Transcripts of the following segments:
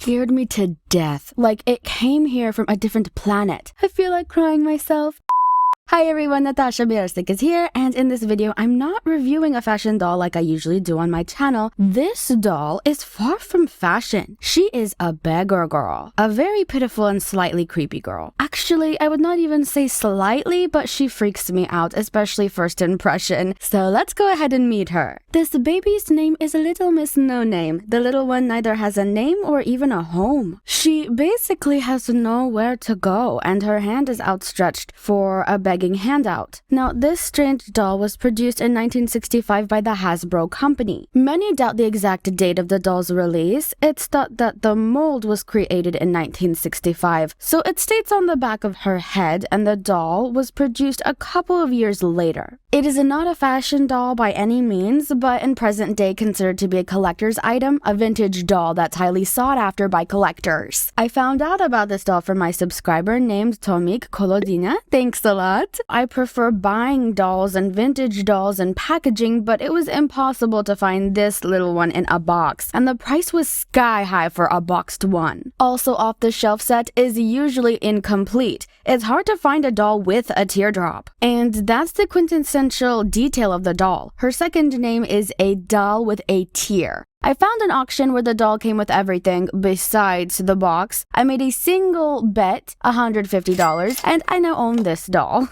scared me to death. Like it came here from a different planet. I feel like crying myself. Hi everyone, Natasha Biersik is here, and in this video, I'm not reviewing a fashion doll like I usually do on my channel. This doll is far from fashion. She is a beggar girl, a very pitiful and slightly creepy girl. Actually, I would not even say slightly, but she freaks me out, especially first impression. So let's go ahead and meet her. This baby's name is Little Miss No Name. The little one neither has a name or even a home. She basically has nowhere to go, and her hand is outstretched for a begging handout. Now, this strange doll was produced in 1965 by the Hasbro company. Many doubt the exact date of the doll's release. It's thought that the mold was created in 1965, so it states on the back of her head, and the doll was produced a couple of years later. It is not a fashion doll by any means, but in present day considered to be a collector's item, a vintage doll that's highly sought after by collectors. I found out about this doll from my subscriber named Tomik Kolodina. Thanks a lot. I prefer buying dolls and vintage dolls and packaging, but it was impossible to find this little one in a box, and the price was sky high for a boxed one. Also, off-the-shelf set is usually incomplete. It's hard to find a doll with a teardrop. And that's the quintessential detail of the doll. Her second name is a doll with a tear. I found an auction where the doll came with everything besides the box. I made a single bet, $150, and I now own this doll.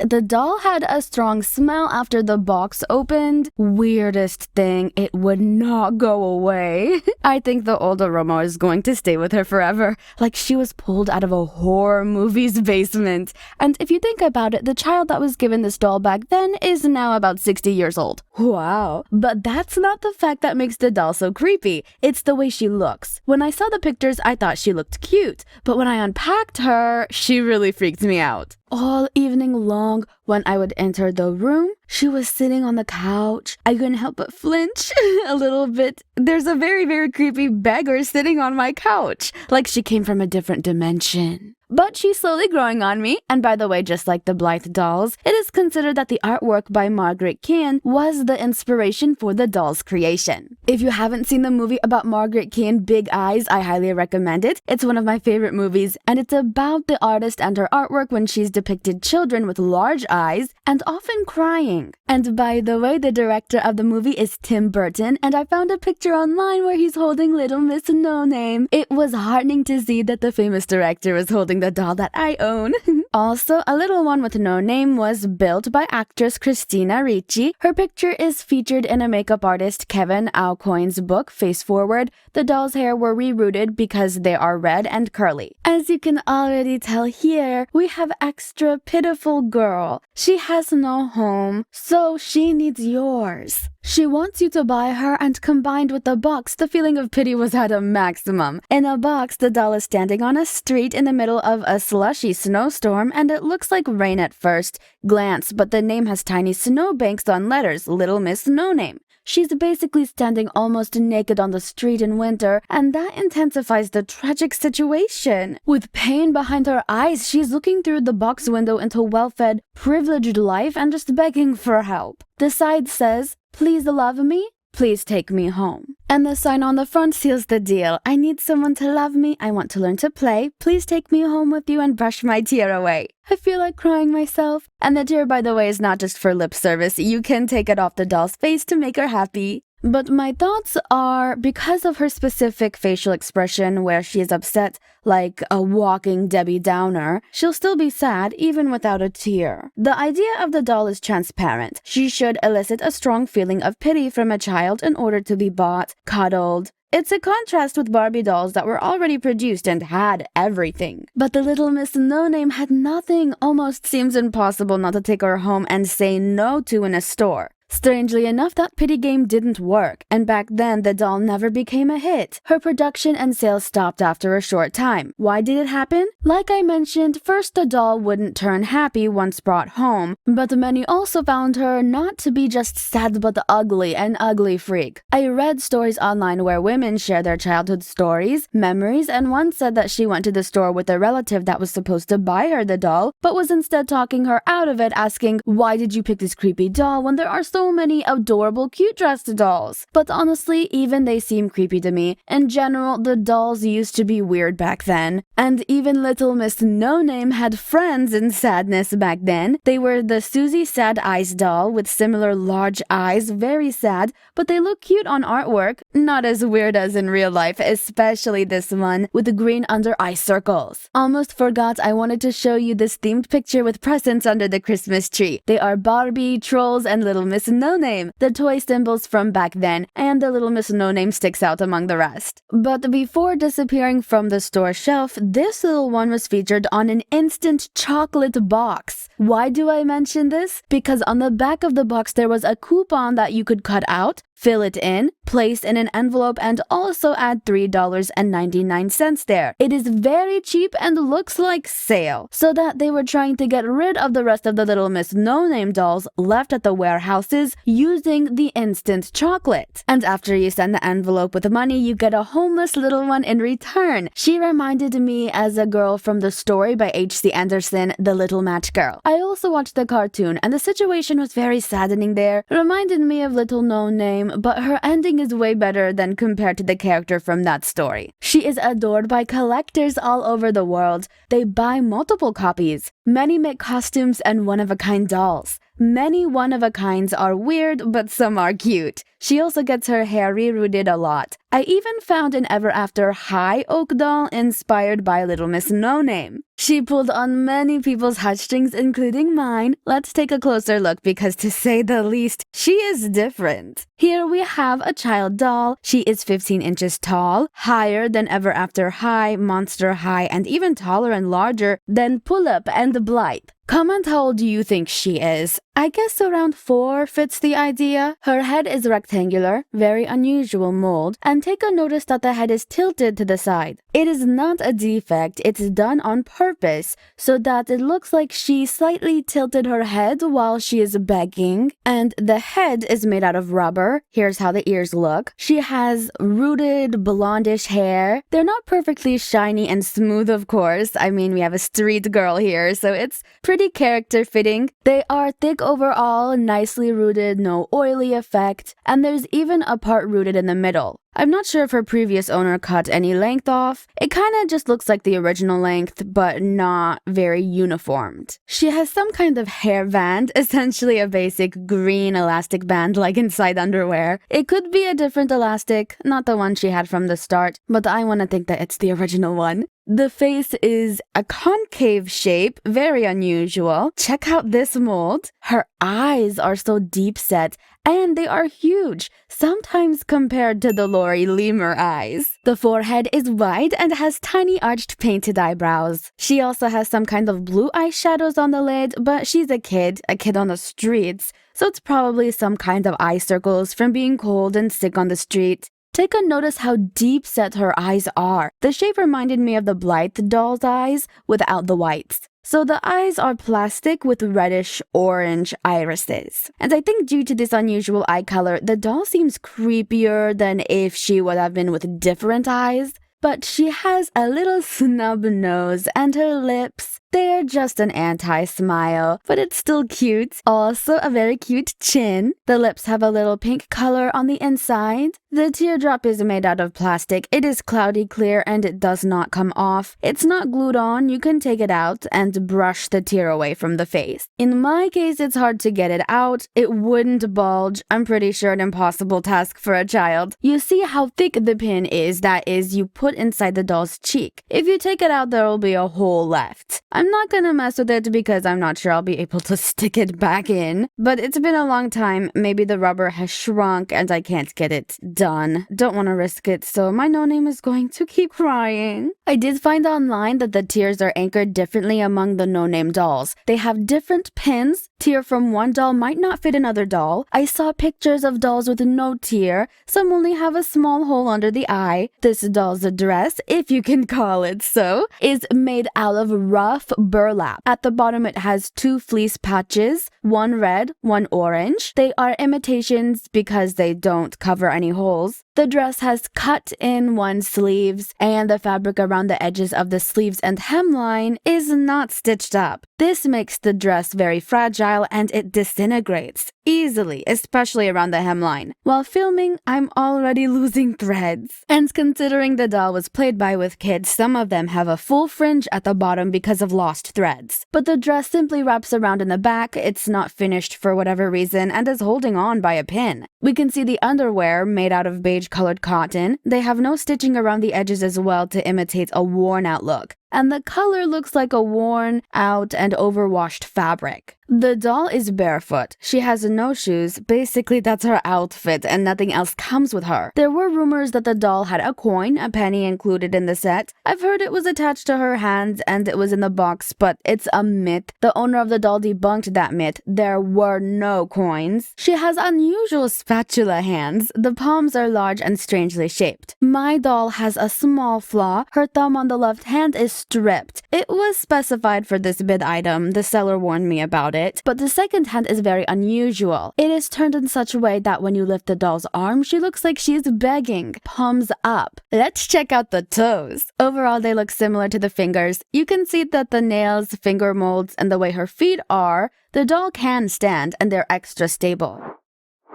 The doll had a strong smell after the box opened. Weirdest thing, it would not go away. I think the old aroma is going to stay with her forever, like she was pulled out of a horror movie's basement. And if you think about it, the child that was given this doll back then is now about 60 years old. Wow. But that's not the fact that makes the doll so creepy. It's the way she looks. When I saw the pictures, I thought she looked cute, but when I unpacked her, she really freaked me out. All evening long, when I would enter the room, she was sitting on the couch. I couldn't help but flinch a little bit. There's a very, very creepy beggar sitting on my couch, like she came from a different dimension. But she's slowly growing on me, and by the way, just like the Blythe dolls, it is considered that the artwork by Margaret Keane was the inspiration for the doll's creation. If you haven't seen the movie about Margaret Keane, Big Eyes, I highly recommend it. It's one of my favorite movies, and it's about the artist and her artwork when she's depicted children with large eyes and often crying. And by the way, the director of the movie is Tim Burton, and I found a picture online where he's holding Little Miss No Name. It was heartening to see that the famous director was holding the doll that I own. Also, a little one with no name was built by actress Christina Ricci. Her picture is featured in a makeup artist Kevin Aucoin's book, Face Forward. The doll's hair were rerouted because they are red and curly. As you can already tell here, we have extra pitiful girl. She has no home, so she needs yours. She wants you to buy her, and combined with the box, the feeling of pity was at a maximum. In a box, the doll is standing on a street in the middle of a slushy snowstorm, and it looks like rain at first glance, but the name has tiny snowbanks on letters, Little Miss No Name. She's basically standing almost naked on the street in winter, and that intensifies the tragic situation. With pain behind her eyes, she's looking through the box window into well-fed, privileged life and just begging for help. The side says, "Please love me. Please take me home." And the sign on the front seals the deal. I need someone to love me. I want to learn to play. Please take me home with you and brush my tear away. I feel like crying myself. And the tear, by the way, is not just for lip service. You can take it off the doll's face to make her happy. But my thoughts are, because of her specific facial expression where she is upset like a walking Debbie Downer, she'll still be sad even without a tear. The idea of the doll is transparent. She should elicit a strong feeling of pity from a child in order to be bought, cuddled. It's a contrast with Barbie dolls that were already produced and had everything. But the Little Miss No Name had nothing. Almost seems impossible not to take her home and say no to in a store. Strangely enough, that pity game didn't work, and back then the doll never became a hit. Her production and sales stopped after a short time. Why did it happen? Like I mentioned, first the doll wouldn't turn happy once brought home, but many also found her not to be just sad but ugly, an ugly freak. I read stories online where women share their childhood stories, memories, and one said that she went to the store with a relative that was supposed to buy her the doll, but was instead talking her out of it, asking, "Why did you pick this creepy doll when there are so so many adorable cute dressed dolls. But honestly, even they seem creepy to me. In general, the dolls used to be weird back then. And even Little Miss No Name had friends in sadness back then. They were the Susie Sad Eyes doll with similar large eyes, very sad, but they look cute on artwork. Not as weird as in real life, especially this one with the green under eye circles. Almost forgot I wanted to show you this themed picture with presents under the Christmas tree. They are Barbie, Trolls, and Little Miss No Name, the toy symbols from back then, and the Little Miss No Name sticks out among the rest. But before disappearing from the store shelf, this little one was featured on an instant chocolate box. Why do I mention this? Because on the back of the box there was a coupon that you could cut out, fill it in, place in an envelope, and also add $3.99 there. It is very cheap and looks like sale, so that they were trying to get rid of the rest of the Little Miss No Name dolls left at the warehouses using the instant chocolate. And after you send the envelope with the money, you get a homeless little one in return. She reminded me as a girl from the story by H.C. Andersen, The Little Match Girl. I also watched the cartoon, and the situation was very saddening there. It reminded me of Little No Name, but her ending is way better than compared to the character from that story. She is adored by collectors all over the world. They buy multiple copies. Many make costumes and one-of-a-kind dolls. Many one-of-a-kinds are weird, but some are cute. She also gets her hair re-rooted a lot. I even found an Ever After High Oak doll inspired by Little Miss No Name. She pulled on many people's heartstrings, including mine. Let's take a closer look because, to say the least, she is different. Here we have a child doll. She is 15 inches tall, higher than Ever After High, Monster High, and even taller and larger than Pull Up and Blythe. Comment how old you think she is. I guess around 4 fits the idea. Her head is rectangular, very unusual mold, and take a notice that the head is tilted to the side. It is not a defect, it's done on purpose, so that it looks like she slightly tilted her head while she is begging. And the head is made out of rubber. Here's how the ears look. She has rooted blondish hair. They're not perfectly shiny and smooth, of course. I mean, we have a street girl here, so it's pretty character fitting. They are thick overall, nicely rooted, no oily effect, and there's even a part rooted in the middle. I'm not sure if her previous owner cut any length off. It kinda just looks like the original length, but not very uniformed. She has some kind of hair band, essentially a basic green elastic band like inside underwear. It could be a different elastic, not the one she had from the start, but I wanna think that it's the original one. The face is a concave shape, very unusual. Check out this mold. Her eyes are so deep set, and they are huge, sometimes compared to the Lori Lemur eyes. The forehead is wide and has tiny arched painted eyebrows. She also has some kind of blue eyeshadows on the lid, but she's a kid on the streets, so it's probably some kind of eye circles from being cold and sick on the street. Take a notice how deep set her eyes are. The shape reminded me of the Blythe doll's eyes without the whites. So the eyes are plastic with reddish-orange irises. And I think due to this unusual eye color, the doll seems creepier than if she would have been with different eyes. But she has a little snub nose, and her lips, they're just an anti-smile, but it's still cute. Also a very cute chin. The lips have a little pink color on the inside. The teardrop is made out of plastic. It is cloudy clear and it does not come off. It's not glued on. You can take it out and brush the tear away from the face. In my case, it's hard to get it out. It wouldn't bulge. I'm pretty sure an impossible task for a child. You see how thick the pin is, that is, you put inside the doll's cheek. If you take it out, there will be a hole left. I'm not gonna mess with it because I'm not sure I'll be able to stick it back in. But it's been a long time. Maybe the rubber has shrunk and I can't get it done. Don't want to risk it, so my no-name is going to keep crying. I did find online that the tears are anchored differently among the no-name dolls. They have different pins. Tear from one doll might not fit another doll. I saw pictures of dolls with no tear. Some only have a small hole under the eye. This doll's dress, if you can call it so, is made out of rough burlap. At the bottom it has 2 fleece patches, one red, one orange. They are imitations because they don't cover any holes. The dress has cut-in-one sleeves, and the fabric around the edges of the sleeves and hemline is not stitched up. This makes the dress very fragile and it disintegrates easily, especially around the hemline. While filming, I'm already losing threads. And considering the doll was played by with kids, some of them have a full fringe at the bottom because of lost threads. But the dress simply wraps around in the back, it's not finished for whatever reason, and is holding on by a pin. We can see the underwear made out of beige-colored cotton. They have no stitching around the edges as well to imitate a worn-out look. And the color looks like a worn out and overwashed fabric. The doll is barefoot. She has no shoes. Basically, that's her outfit and nothing else comes with her. There were rumors that the doll had a coin, a penny included in the set. I've heard it was attached to her hands and it was in the box, but it's a myth. The owner of the doll debunked that myth. There were no coins. She has unusual spatula hands. The palms are large and strangely shaped. My doll has a small flaw. Her thumb on the left hand is stripped. It was specified for this bid item. The seller warned me about it. But the second hand is very unusual. It is turned in such a way that when you lift the doll's arm, she looks like she is begging. Palms up. Let's check out the toes. Overall, they look similar to the fingers. You can see that the nails, finger molds, and the way her feet are, the doll can stand and they're extra stable.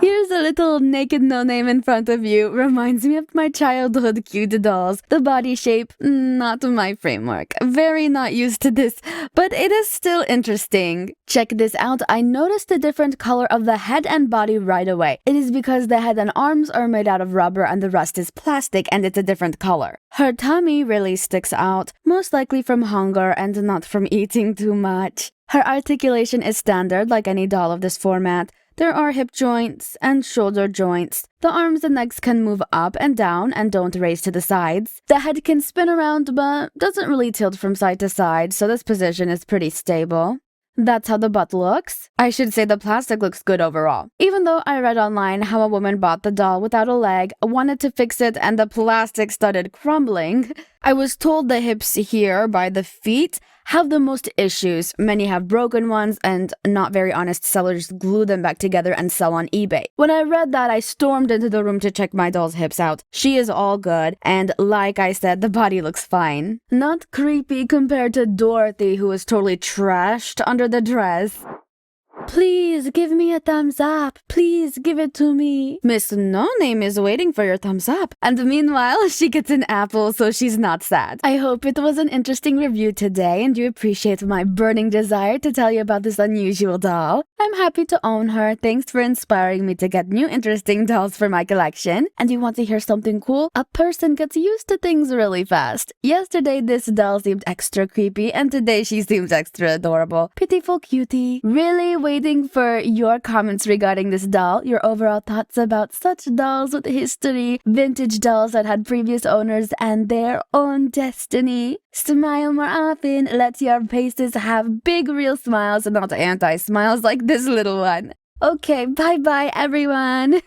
Here's a little naked no-name in front of you. Reminds me of my childhood cute dolls. The body shape, not my framework. Very not used to this, but it is still interesting. Check this out. I noticed the different color of the head and body right away. It is because the head and arms are made out of rubber and the rest is plastic and it's a different color. Her tummy really sticks out, most likely from hunger and not from eating too much. Her articulation is standard like any doll of this format. There are hip joints and shoulder joints. The arms and legs can move up and down and don't raise to the sides. The head can spin around but doesn't really tilt from side to side, so this position is pretty stable. That's how the butt looks. I should say the plastic looks good overall. Even though I read online how a woman bought the doll without a leg, wanted to fix it, and the plastic started crumbling, I was told the hips here by the feet have the most issues. Many have broken ones, and not very honest sellers glue them back together and sell on eBay. When I read that, I stormed into the room to check my doll's hips out. She is all good, and like I said, the body looks fine. Not creepy compared to Dorothy, who was totally trashed under the dress. Please give me a thumbs up. Please give it to me. Miss No Name is waiting for your thumbs up. And meanwhile, she gets an apple, so she's not sad. I hope it was an interesting review today and you appreciate my burning desire to tell you about this unusual doll. I'm happy to own her. Thanks for inspiring me to get new interesting dolls for my collection. And you want to hear something cool? A person gets used to things really fast. Yesterday, this doll seemed extra creepy, and today she seems extra adorable. Pitiful cutie. Really waiting for your comments regarding this doll, your overall thoughts about such dolls with history, vintage dolls that had previous owners and their own destiny. Smile more often. Let your faces have big real smiles and not anti-smiles like this little one. Okay, bye-bye everyone.